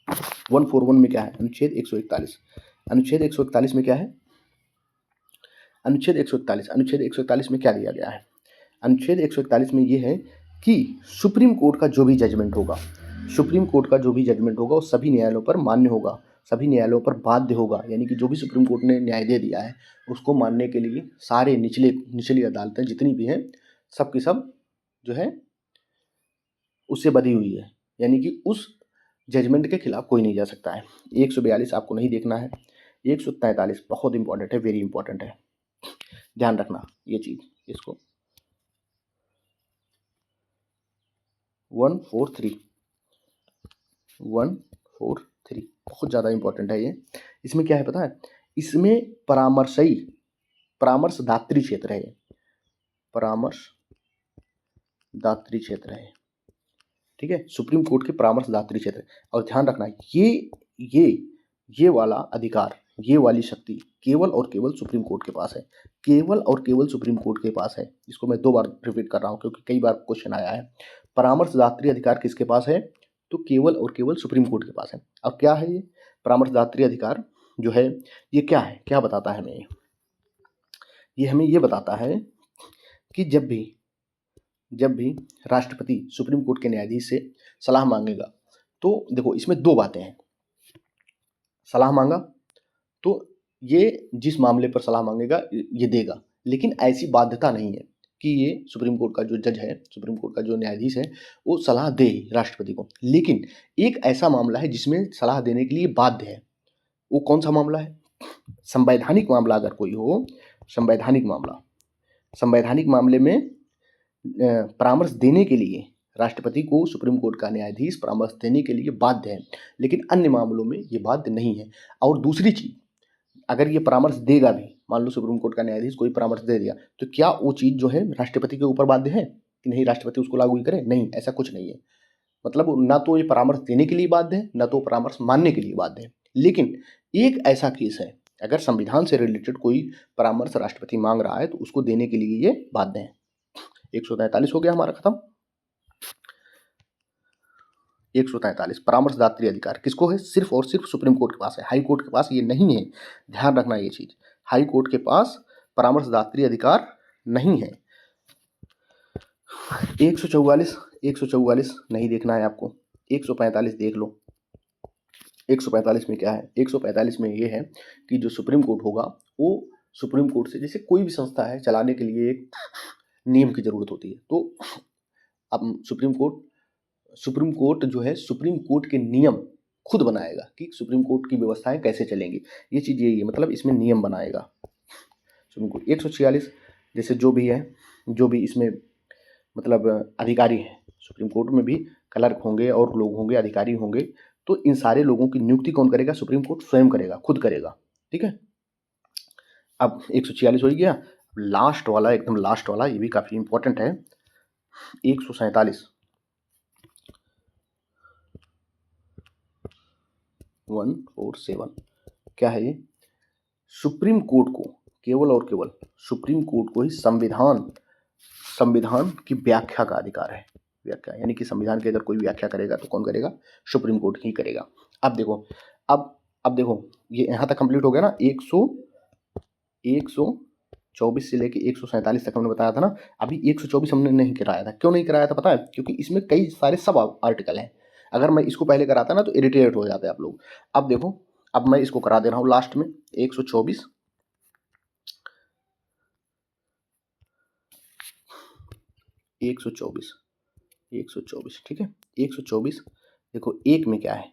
141 में क्या है? अनुच्छेद 141 में क्या है? अनुच्छेद 141 में क्या दिया गया है? अनुच्छेद 141 में ये है कि सुप्रीम कोर्ट का जो भी जजमेंट होगा वो सभी न्यायालयों पर मान्य होगा, सभी न्यायालयों पर बाध्य होगा। यानी कि जो भी सुप्रीम कोर्ट ने न्याय दे दिया है उसको मानने के लिए सारे निचली अदालतें जितनी भी हैं सब की सब जो है उससे बधी हुई है, यानी कि उस जजमेंट के खिलाफ कोई नहीं जा सकता है। 142 आपको नहीं देखना है। 143 बहुत इंपॉर्टेंट है, वेरी इंपॉर्टेंट है, ध्यान रखना ये चीज़। इसको 143 बहुत ज़्यादा इंपॉर्टेंट है ये। इसमें क्या है पता है? इसमें परामर्शदात्री क्षेत्र है, परामर्शदात्री क्षेत्र है, ठीक है। सुप्रीम कोर्ट के परामर्शदात्री क्षेत्र। और ध्यान रखना ये वाला अधिकार, ये वाली शक्ति केवल और केवल सुप्रीम कोर्ट के पास है, केवल और केवल सुप्रीम कोर्ट के पास है। इसको मैं 2 बार रिपीट कर रहा हूँ क्योंकि कई बार क्वेश्चन आया है। परामर्शदात्री अधिकार किसके पास है? तो केवल और केवल सुप्रीम कोर्ट के पास है। अब क्या है ये परामर्शदात्री अधिकार जो है? ये क्या है, क्या बताता है हमें? ये हमें ये बताता है कि जब भी राष्ट्रपति सुप्रीम कोर्ट के न्यायाधीश से सलाह मांगेगा, तो देखो इसमें 2 बातें हैं। सलाह मांगा तो ये जिस मामले पर सलाह मांगेगा ये देगा, लेकिन ऐसी बाध्यता नहीं है कि ये सुप्रीम कोर्ट का जो जज है, सुप्रीम कोर्ट का जो न्यायाधीश है, वो सलाह दे राष्ट्रपति को। लेकिन एक ऐसा मामला है जिसमें सलाह देने के लिए बाध्य है। वो कौन सा मामला है? संवैधानिक मामला अगर कोई हो, संवैधानिक मामले में परामर्श देने के लिए राष्ट्रपति को सुप्रीम कोर्ट का न्यायाधीश परामर्श देने के लिए बाध्य है, लेकिन अन्य मामलों में ये बाध्य नहीं है। और दूसरी चीज़, अगर ये परामर्श देगा भी, मान लो सुप्रीम कोर्ट का न्यायाधीश कोई परामर्श दे दिया, तो क्या वो चीज़ जो है राष्ट्रपति के ऊपर बाध्य है कि नहीं राष्ट्रपति उसको लागू ही करे? नहीं, ऐसा कुछ नहीं है। मतलब ना तो ये परामर्श देने के लिए बाध्य है, ना तो परामर्श मानने के लिए बाध्य है। लेकिन एक ऐसा केस है, अगर संविधान से रिलेटेड कोई परामर्श राष्ट्रपति मांग रहा है तो उसको देने के लिए ये बाध्य है। 143 हो गया हमारा खत्म। 143 परामर्शदात्री अधिकार किसको है? सिर्फ और सिर्फ सुप्रीम कोर्ट के पास है, हाई कोर्ट के पास ये नहीं है। ध्यान रखना ये चीज, हाई कोर्ट के पास परामर्शदात्री अधिकार नहीं है। 144 नहीं देखना है आपको, 145 देख लो। 145 में क्या है? 145 में ये है कि जो सुप्रीम कोर्ट होगा वो सुप्रीम कोर्ट से, जैसे कोई भी संस्था है चलाने के लिए एक नियम की जरूरत होती है, तो अब सुप्रीम कोर्ट जो है सुप्रीम कोर्ट के नियम खुद बनाएगा कि सुप्रीम कोर्ट की व्यवस्थाएं कैसे चलेंगी। ये चीज़ यही है, मतलब इसमें नियम बनाएगा सुप्रीम कोर्ट। 146 जैसे जो भी इसमें मतलब अधिकारी हैं, सुप्रीम कोर्ट में भी क्लर्क होंगे और लोग होंगे, अधिकारी होंगे, तो इन सारे लोगों की नियुक्ति कौन करेगा? सुप्रीम कोर्ट स्वयं करेगा, खुद करेगा। ठीक है, अब 146 हो गया। लास्ट वाला, एकदम लास्ट वाला, ये भी काफ़ी इंपॉर्टेंट है, 147 147 क्या है ये? सुप्रीम कोर्ट को केवल और केवल सुप्रीम कोर्ट को ही संविधान की व्याख्या का अधिकार है। व्याख्या यानी कि संविधान की अगर कोई व्याख्या करेगा तो कौन करेगा? सुप्रीम कोर्ट ही करेगा। अब देखो, अब देखो ये यहाँ तक कंप्लीट हो गया ना। 124 से लेके 147 तक हमने बताया था ना। अभी 124 हमने नहीं कराया था। क्यों नहीं कराया था पता है? क्योंकि इसमें कई सारे सब आर्टिकल हैं। अगर मैं इसको पहले कराता ना तो इरिटेट हो जाते आप लोग। अब देखो, अब मैं इसको करा दे रहा हूँ लास्ट में। 124 ठीक है। 124 देखो, एक में क्या है?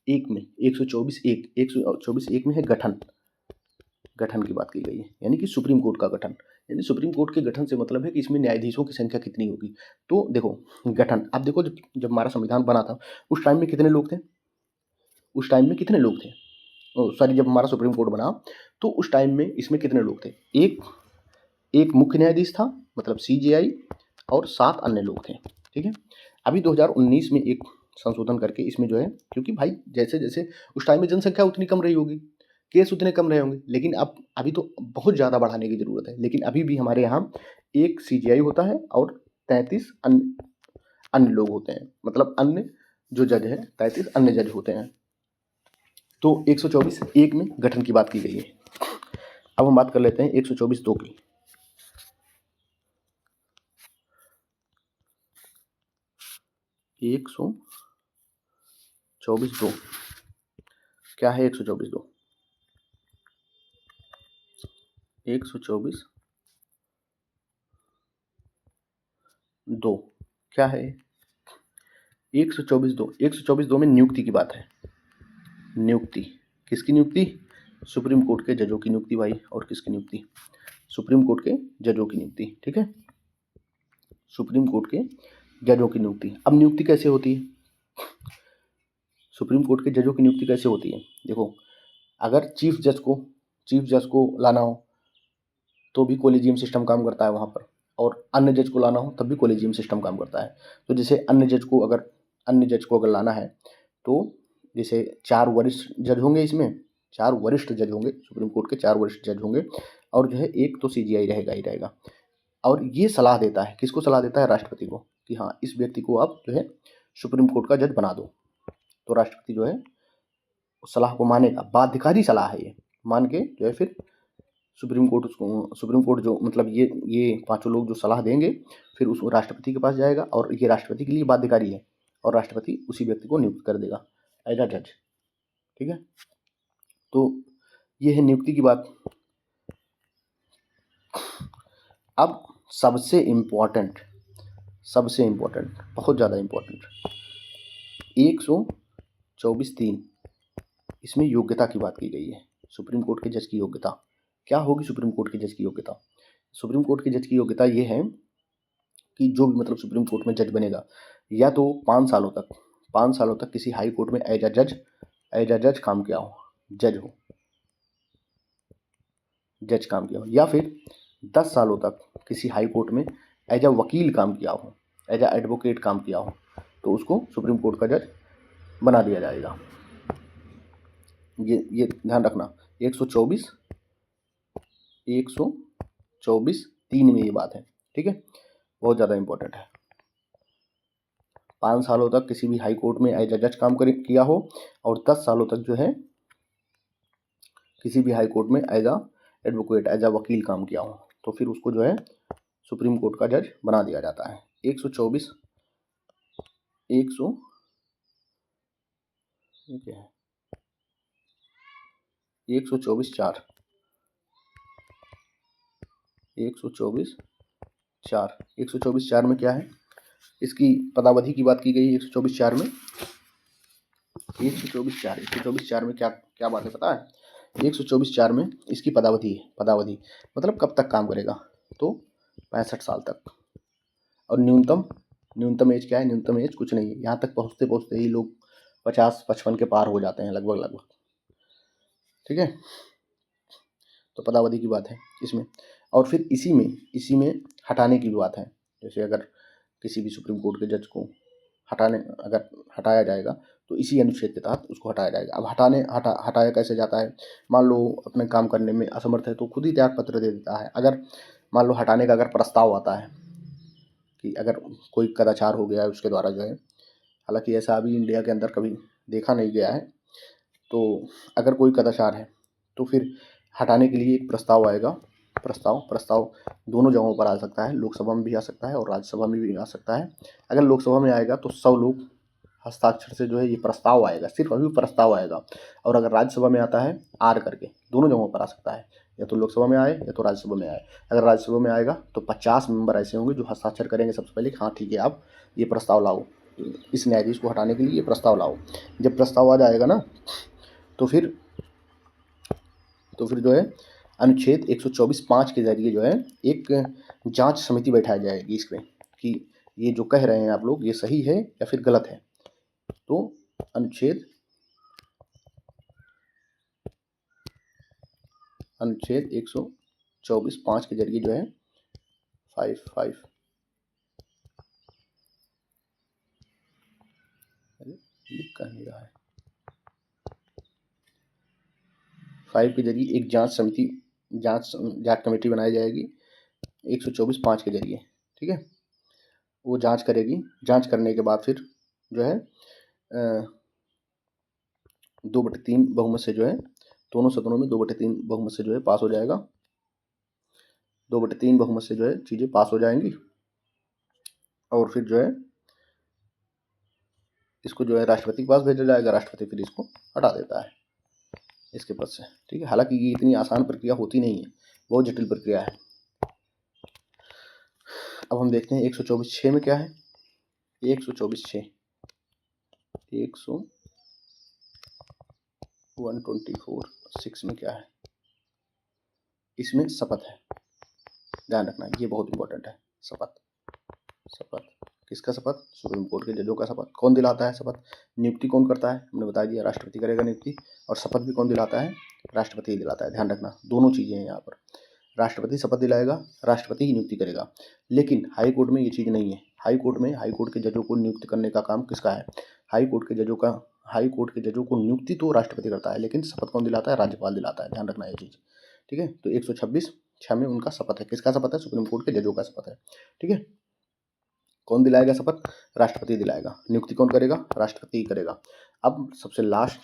एक में 124 एक में है गठन की बात की गई है, यानी कि सुप्रीम कोर्ट का गठन। यानी सुप्रीम कोर्ट के गठन से मतलब है कि इसमें न्यायाधीशों की संख्या कितनी होगी। तो देखो गठन, अब देखो जब हमारा संविधान बना था उस टाइम में कितने लोग थे? सॉरी, जब हमारा सुप्रीम कोर्ट बना तो उस टाइम में इसमें कितने लोग थे? एक मुख्य न्यायाधीश था, मतलब CJI, और 7 अन्य लोग थे। ठीक है, अभी 2019 में एक संशोधन करके इसमें जो है, क्योंकि भाई जैसे जैसे उस टाइम में जनसंख्या उतनी कम रही होगी, केस उतने कम रहे होंगे, लेकिन अब अभी तो बहुत ज़्यादा बढ़ाने की ज़रूरत है। लेकिन अभी भी हमारे यहाँ एक CJI होता है और 33 अन्य लोग होते हैं, मतलब अन्य जो जज है 33 अन्य जज होते हैं। तो 124 एक में गठन की बात की गई है। अब हम बात कर लेते हैं 124 दो की। 124 दो क्या है? 124 दो 124 दो क्या है? 124 दो में नियुक्ति की बात है। नियुक्ति किसकी नियुक्ति? सुप्रीम कोर्ट के जजों की नियुक्ति भाई। और किसकी नियुक्ति? सुप्रीम कोर्ट के जजों की नियुक्ति। ठीक है, सुप्रीम कोर्ट के जजों की नियुक्ति। अब नियुक्ति कैसे होती है? सुप्रीम कोर्ट के जजों की नियुक्ति कैसे होती है? देखो, अगर चीफ जज को लाना हो तो भी कोलेजियम सिस्टम काम करता है वहाँ पर, और अन्य जज को लाना हो तब भी कोलेजियम सिस्टम काम करता है। तो जैसे अन्य जज को अगर लाना है तो जैसे 4 वरिष्ठ जज होंगे, इसमें 4 वरिष्ठ जज होंगे, सुप्रीम कोर्ट के 4 वरिष्ठ जज होंगे, और जो है एक तो CJI रहेगा ही रहेगा। और ये सलाह देता है, किसको सलाह देता है? राष्ट्रपति को, कि हाँ इस व्यक्ति को आप जो है सुप्रीम कोर्ट का जज बना दो। तो राष्ट्रपति जो है उस सलाह को मानेगा, बाध्यकारी सलाह है ये, मान के जो है फिर सुप्रीम कोर्ट जो मतलब ये पांचों लोग जो सलाह देंगे फिर उस राष्ट्रपति के पास जाएगा, और ये राष्ट्रपति के लिए बाध्यकारी है, और राष्ट्रपति उसी व्यक्ति को नियुक्त कर देगा एज अ जज। ठीक है, तो ये है नियुक्ति की बात। अब सबसे इम्पोर्टेंट बहुत ज़्यादा इम्पोर्टेंट 124(3) इसमें योग्यता की बात की गई है। सुप्रीम कोर्ट के जज की योग्यता क्या होगी? सुप्रीम कोर्ट के जज की योग्यता, सुप्रीम कोर्ट के जज की योग्यता ये है कि जो भी मतलब सुप्रीम कोर्ट में जज बनेगा, या तो 5 सालों तक किसी हाई कोर्ट में एज अ जज काम किया हो, जज काम किया हो, या फिर 10 सालों तक किसी हाई कोर्ट में एज अ वकील काम किया हो, एज अ एडवोकेट काम किया हो, तो उसको सुप्रीम कोर्ट का जज बना दिया जाएगा। ये ध्यान रखना, 124 3 में ये बात है। ठीक है, बहुत ज़्यादा इंपॉर्टेंट है। 5 सालों तक किसी भी हाई कोर्ट में एज अ जज काम किया हो और 10 सालों तक जो है किसी भी हाई कोर्ट में as a advocate as a वकील काम किया हो, तो फिर उसको जो है सुप्रीम कोर्ट का जज बना दिया जाता है। 124 100 ये क्या है 124(4) 124(4) 124(4) में क्या है, इसकी पदावधि की बात की गई है। 124(4) में 124(4) में क्या क्या बात है पता है। 124(4) में इसकी पदावधि है। पदावधि मतलब कब तक काम करेगा, तो 65 साल तक। और न्यूनतम एज क्या है, न्यूनतम एज कुछ नहीं है। यहाँ तक पहुँचते पहुँचते ही लोग 50-55 के पार हो जाते हैं लगभग। ठीक है, तो पदावधि की बात है इसमें। और फिर इसी में हटाने की भी बात है। जैसे अगर किसी भी सुप्रीम कोर्ट के जज को हटाया जाएगा तो इसी अनुच्छेद के तहत उसको हटाया जाएगा। अब हटाया कैसे जाता है, मान लो अपने काम करने में असमर्थ है तो खुद ही त्याग पत्र दे देता है। अगर मान लो हटाने का अगर प्रस्ताव आता है कि अगर कोई कदाचार हो गया है उसके द्वारा जो है, हालांकि ऐसा अभी इंडिया के अंदर कभी देखा नहीं गया है, तो अगर कोई कदाचार है तो फिर हटाने के लिए एक प्रस्ताव आएगा। प्रस्ताव दोनों जगहों पर आ सकता है, लोकसभा में भी आ सकता है और राज्यसभा में भी आ सकता है। अगर लोकसभा में आएगा तो 100 लोग हस्ताक्षर से जो है ये प्रस्ताव आएगा, सिर्फ अभी प्रस्ताव आएगा। और अगर राज्यसभा में आता है आर करके, दोनों जगहों पर आ सकता है, या तो लोकसभा में आए या तो राज्यसभा में आए। अगर राज्यसभा में आएगा तो 50 मेंबर ऐसे होंगे जो हस्ताक्षर करेंगे सबसे पहले, हाँ ठीक है आप ये प्रस्ताव लाओ, इस न्यायाधीश को हटाने के लिए ये प्रस्ताव लाओ। जब प्रस्ताव आ जाएगा ना तो फिर जो है अनुच्छेद 124(5) के जरिए जो है एक जांच समिति बैठाई जाएगी इसमें कि ये जो कह रहे हैं आप लोग ये सही है या फिर गलत है। तो अनुच्छेद 124(5) के जरिए जो है 5 लिख कर नहीं रहा है 5 के जरिए एक जांच कमेटी बनाई जाएगी 124(5) के जरिए। ठीक है, वो जांच करेगी। जांच करने के बाद फिर जो है 2/3 बहुमत से जो है दोनों सदनों में 2/3 बहुमत से जो है पास हो जाएगा। 2/3 बहुमत से जो है चीज़ें पास हो जाएंगी और फिर जो है इसको जो है राष्ट्रपति के पास भेजा जाएगा। राष्ट्रपति फिर इसको हटा देता है इसके पद से। ठीक है, हालांकि ये इतनी आसान प्रक्रिया होती नहीं है, बहुत जटिल प्रक्रिया है। अब हम देखते हैं 124(6) में क्या है। 124(6) 124(6) में क्या है, इसमें शपथ है। ध्यान रखना ये बहुत इंपॉर्टेंट है। शपथ किसका शपथ, सुप्रीम कोर्ट के जजों का शपथ। कौन दिलाता है शपथ, नियुक्ति कौन करता है, हमने बता दिया राष्ट्रपति करेगा नियुक्ति, और शपथ भी कौन दिलाता है, राष्ट्रपति ही दिलाता है। ध्यान रखना दोनों चीज़ें हैं यहाँ पर, राष्ट्रपति शपथ दिलाएगा, राष्ट्रपति ही नियुक्ति करेगा। लेकिन हाई कोर्ट में ये चीज़ नहीं है। हाई कोर्ट के जजों को नियुक्त करने का काम किसका है, हाई कोर्ट के जजों को नियुक्ति तो राष्ट्रपति करता है, लेकिन शपथ कौन दिलाता है, राज्यपाल दिलाता है। ध्यान रखना ये चीज़। ठीक है, तो 126(6) में उनका शपथ है। किसका शपथ है, सुप्रीम कोर्ट के जजों का शपथ है। ठीक है, कौन दिलाएगा शपथ, राष्ट्रपति दिलाएगा। नियुक्ति कौन करेगा, राष्ट्रपति ही करेगा। अब सबसे लास्ट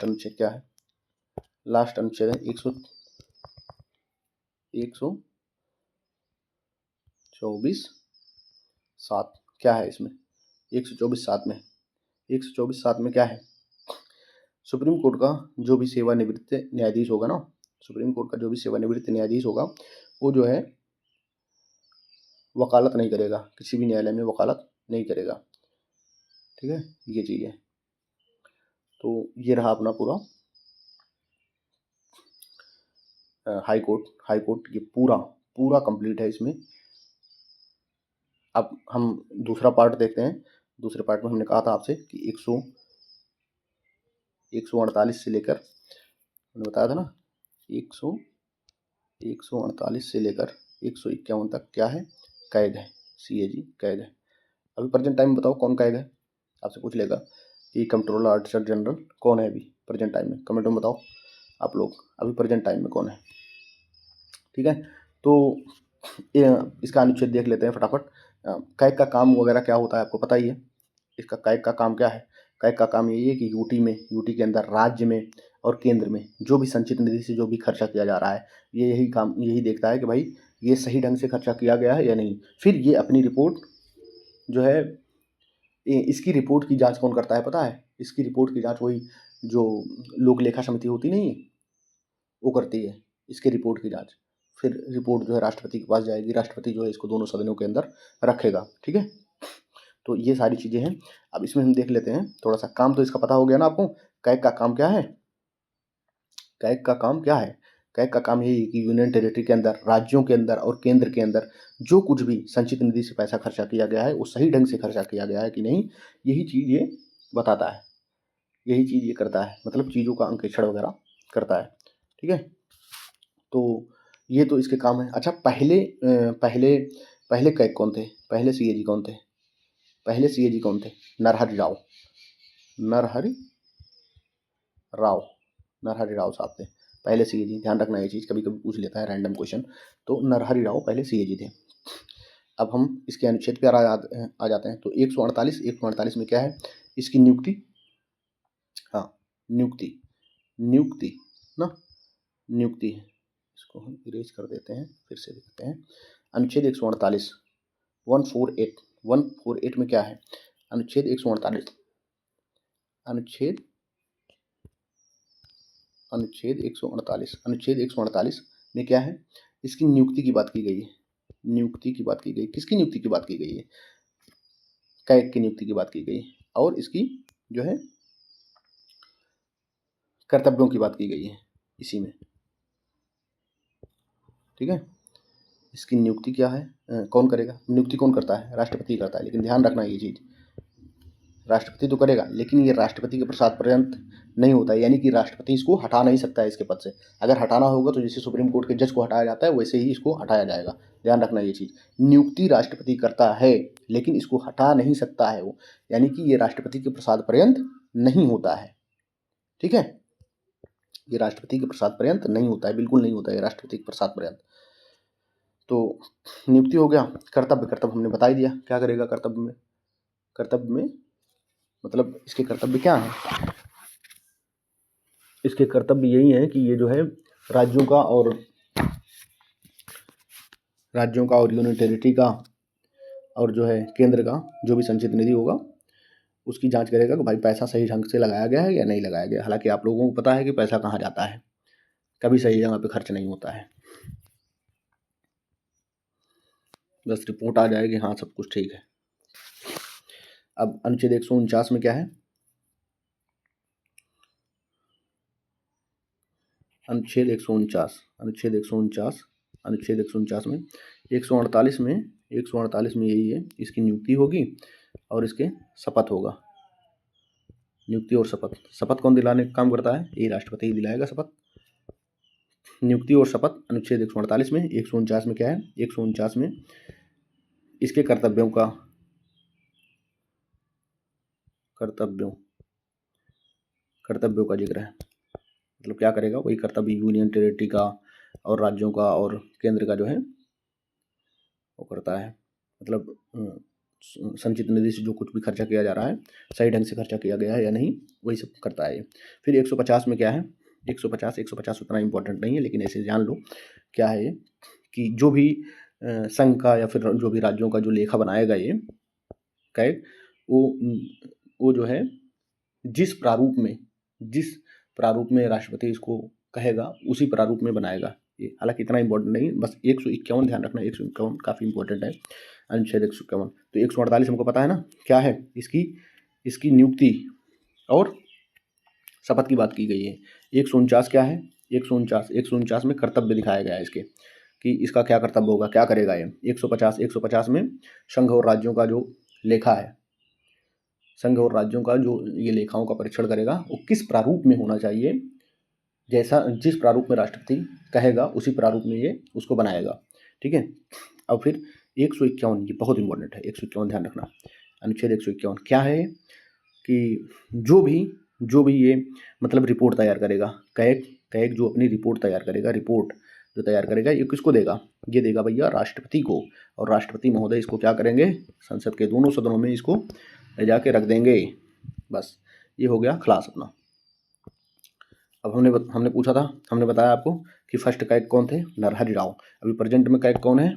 अनुच्छेद क्या है, लास्ट अनुच्छेद है 124(7). क्या है इसमें 124(7) में क्या है, सुप्रीम कोर्ट का जो भी सेवानिवृत्त न्यायाधीश होगा ना, सुप्रीम कोर्ट का जो भी सेवानिवृत्त न्यायाधीश होगा वो जो है वकालत नहीं करेगा, किसी भी न्यायालय में वकालत नहीं करेगा। ठीक है, ये चीज़ है। तो ये रहा अपना पूरा हाई कोर्ट ये पूरा कंप्लीट है इसमें। अब हम दूसरा पार्ट देखते हैं। दूसरे पार्ट में हमने कहा था आपसे कि 148 से लेकर, मैंने बताया था ना 148 से लेकर 151 तक क्या है, कैद है, CAG कैद है। अभी प्रेजेंट टाइम में बताओ कौन कैद है, आपसे पूछ लेगा कि कंट्रोलर ऑडिटर जनरल कौन है अभी प्रेजेंट टाइम में, कमेंट में बताओ आप लोग अभी प्रेजेंट टाइम में कौन है। ठीक है, तो इसका अनुच्छेद देख लेते हैं फटाफट। कैग का काम वगैरह क्या होता है आपको पता ही है। इसका कैग का काम क्या है? कैग का काम यही है कि यूटी के अंदर, राज्य में और केंद्र में जो भी संचित निधि से जो भी खर्चा किया जा रहा है, ये यही देखता है कि भाई ये सही ढंग से खर्चा किया गया है या नहीं। फिर ये अपनी रिपोर्ट जो है, इसकी रिपोर्ट की जांच कौन करता है पता है? इसकी रिपोर्ट की जांच वही जो लोक लेखा समिति होती नहीं है, वो करती है इसके रिपोर्ट की जांच। फिर रिपोर्ट जो है राष्ट्रपति के पास जाएगी, राष्ट्रपति जो है इसको दोनों सदनों के अंदर रखेगा। ठीक है, तो ये सारी चीज़ें हैं। अब इसमें हम देख लेते हैं थोड़ा सा। काम तो इसका पता हो गया ना आपको। कैग का काम क्या है? कैग का काम क्या है? कैग का काम यही है कि यूनियन टेरिटरी के अंदर, राज्यों के अंदर और केंद्र के अंदर जो कुछ भी संचित निधि से पैसा खर्चा किया गया है वो सही ढंग से खर्चा किया गया है कि नहीं, यही चीज़ ये बताता है, यही चीज़ ये करता है, मतलब चीज़ों का अंकेक्षण वगैरह करता है। ठीक है, तो ये तो इसके काम है। अच्छा, पहले कैग कौन थे? पहले सीएजी कौन थे? पहले सीएजी कौन थे? नरहरि राव। नरहरि राव नरहरि राव साहब थे पहले सीएजी। ध्यान रखना ये चीज़, कभी कभी पूछ लेता है रैंडम क्वेश्चन। तो नरहरि राव पहले सीएजी थे। अब हम इसके अनुच्छेद पर आ जाते हैं। तो 148 में क्या है? इसकी नियुक्ति, हाँ नियुक्ति ना, नियुक्ति है। इसको हम इरेज कर देते हैं, फिर से देखते हैं। अनुच्छेद 148 148 में क्या है? अनुच्छेद 148 अनुच्छेद 148 में क्या है? इसकी नियुक्ति की बात की गई है। नियुक्ति की बात की गई। किसकी नियुक्ति की बात की गई है? कैग की नियुक्ति की बात की गई, और इसकी जो है कर्तव्यों की बात की गई है इसी में। ठीक है, इसकी नियुक्ति क्या है? कौन करेगा? नियुक्ति कौन करता है? राष्ट्रपति करता है। लेकिन ध्यान रखना ये चीज़, राष्ट्रपति तो करेगा, लेकिन ये राष्ट्रपति के प्रसाद पर्यंत नहीं होता है। यानी कि राष्ट्रपति इसको हटा नहीं सकता है इसके पद से। अगर हटाना होगा तो जैसे सुप्रीम कोर्ट के जज को हटाया जाता है, वैसे ही इसको हटाया जाएगा। ध्यान रखना ये चीज़, नियुक्ति राष्ट्रपति करता है लेकिन इसको हटा नहीं सकता है वो। यानी कि ये राष्ट्रपति के प्रसाद पर्यंत नहीं होता है। ठीक है, ये राष्ट्रपति के प्रसाद पर्यंत नहीं होता है, बिल्कुल नहीं होता है राष्ट्रपति के प्रसाद पर्यंत। तो नियुक्ति हो गया। कर्तव्य हमने बता ही दिया क्या करेगा कर्तव्य में मतलब इसके कर्तव्य क्या है? इसके कर्तव्य यही है कि ये जो है राज्यों का और यूनियन टेरिटरी का और जो है केंद्र का जो भी संचित निधि होगा उसकी जांच करेगा कि भाई पैसा सही ढंग से लगाया गया है या नहीं लगाया गया। हालांकि आप लोगों को पता है कि पैसा कहाँ जाता है, कभी सही जगह पे खर्च नहीं होता है। बस रिपोर्ट आ जाएगी, हाँ सब कुछ ठीक है। अब अनुच्छेद 149 में क्या है? अनुच्छेद 149 में 148 में यही है, इसकी नियुक्ति होगी और इसके शपथ होगा। नियुक्ति और शपथ कौन दिलाने का काम करता है? ये राष्ट्रपति ही दिलाएगा शपथ। नियुक्ति और शपथ अनुच्छेद 148 में। 149 में क्या है? 149 में इसके कर्तव्यों का जिक्र है। मतलब क्या करेगा? वही कर्तव्य यूनियन टेरिटरी का और राज्यों का और केंद्र का जो है वो करता है। मतलब संचित निधि से जो कुछ भी खर्चा किया जा रहा है सही ढंग से खर्चा किया गया है या नहीं, वही सब करता है। फिर 150 में क्या है? 150 उतना इम्पोर्टेंट नहीं है, लेकिन ऐसे जान लो क्या है कि जो भी संघ का या फिर जो भी राज्यों का जो लेखा बनाएगा ये कैग, वो जो है जिस प्रारूप में राष्ट्रपति इसको कहेगा उसी प्रारूप में बनाएगा ये। हालांकि इतना इम्पोर्टेंट नहीं, बस 151 ध्यान रखना, 151 काफ़ी इंपॉर्टेंट है। अनुच्छेद 151। तो 148 हमको पता है ना क्या है? इसकी नियुक्ति और शपथ की बात की गई है। 149 क्या है? 149 में कर्तव्य दिखाया गया है इसके कि इसका क्या कर्तव्य होगा, क्या करेगा ये। 150 में संघ और राज्यों का जो लेखा है, संघ और राज्यों का जो ये लेखाओं का परीक्षण करेगा वो किस प्रारूप में होना चाहिए, जिस प्रारूप में राष्ट्रपति कहेगा उसी प्रारूप में ये उसको बनाएगा। ठीक है, अब फिर 151, ये बहुत इंपॉर्टेंट है। 151 ध्यान रखना। अनुच्छेद 151 क्या है कि जो भी ये मतलब रिपोर्ट तैयार करेगा, कैग जो अपनी रिपोर्ट तैयार करेगा, ये किसको देगा? ये देगा भैया राष्ट्रपति को, और राष्ट्रपति महोदय इसको क्या करेंगे, संसद के दोनों सदनों में इसको ले जाके रख देंगे। बस ये हो गया क्लास अपना। अब हमने पूछा था, हमने बताया आपको कि फर्स्ट कैग कौन थे, नरहरि राव। अभी प्रेजेंट में कैग कौन है,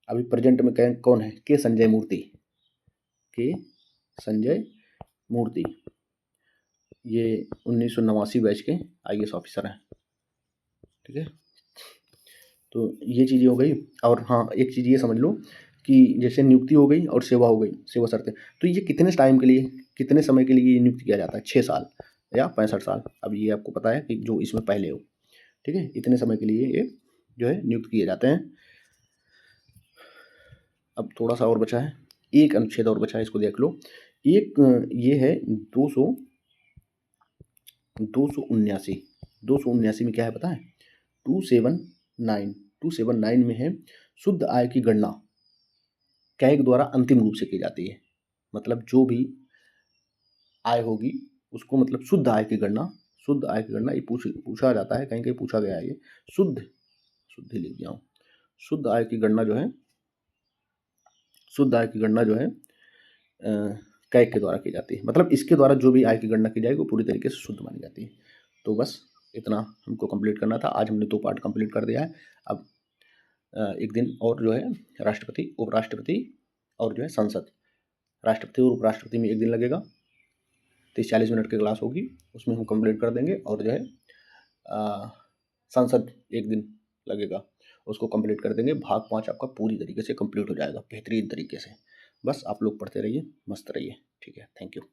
अभी प्रेजेंट में कैग कौन है, के संजय मूर्ति, के संजय मूर्ति। ये 1989 बैच के IAS ऑफिसर हैं, ठीक है। तो ये चीज़ें हो गई। और हाँ, एक चीज़ ये समझ लो कि जैसे नियुक्ति हो गई और सेवा हो गई, सेवा शर्तें, तो ये कितने टाइम के लिए, कितने समय के लिए ये नियुक्त किया जाता है, 6 साल या 65 साल। अब ये आपको पता है कि जो इसमें पहले हो, ठीक है, इतने समय के लिए ये जो है नियुक्त किए जाते हैं। अब थोड़ा सा और बचा है, एक अनुच्छेद और बचा है, इसको देख लो। एक ये है 279 में क्या है पता है, 279 में है शुद्ध आय की गणना कैग द्वारा अंतिम रूप से की जाती है। मतलब जो भी आय होगी उसको, मतलब शुद्ध आय की गणना, शुद्ध आय की गणना ये पूछा जाता है, कहीं कहीं पूछा गया है ये, शुद्ध लिख दिया हूँ। शुद्ध आय की गणना जो है, शुद्ध आय की गणना जो है कैग के द्वारा की जाती है। मतलब इसके द्वारा जो भी आय की गणना की जाएगी वो पूरी तरीके से शुद्ध मानी जाती है। तो बस इतना हमको कंप्लीट करना था। आज हमने 2 पार्ट कंप्लीट कर दिया है। अब एक दिन और जो है राष्ट्रपति, उपराष्ट्रपति और जो है संसद, राष्ट्रपति और उपराष्ट्रपति में एक दिन लगेगा, 30-40 मिनट की क्लास होगी, उसमें हम कंप्लीट कर देंगे। और जो है संसद एक दिन लगेगा, उसको कंप्लीट कर देंगे। भाग 5 आपका पूरी तरीके से कंप्लीट हो जाएगा बेहतरीन तरीके से। बस आप लोग पढ़ते रहिए, मस्त रहिए, ठीक है। Thank you.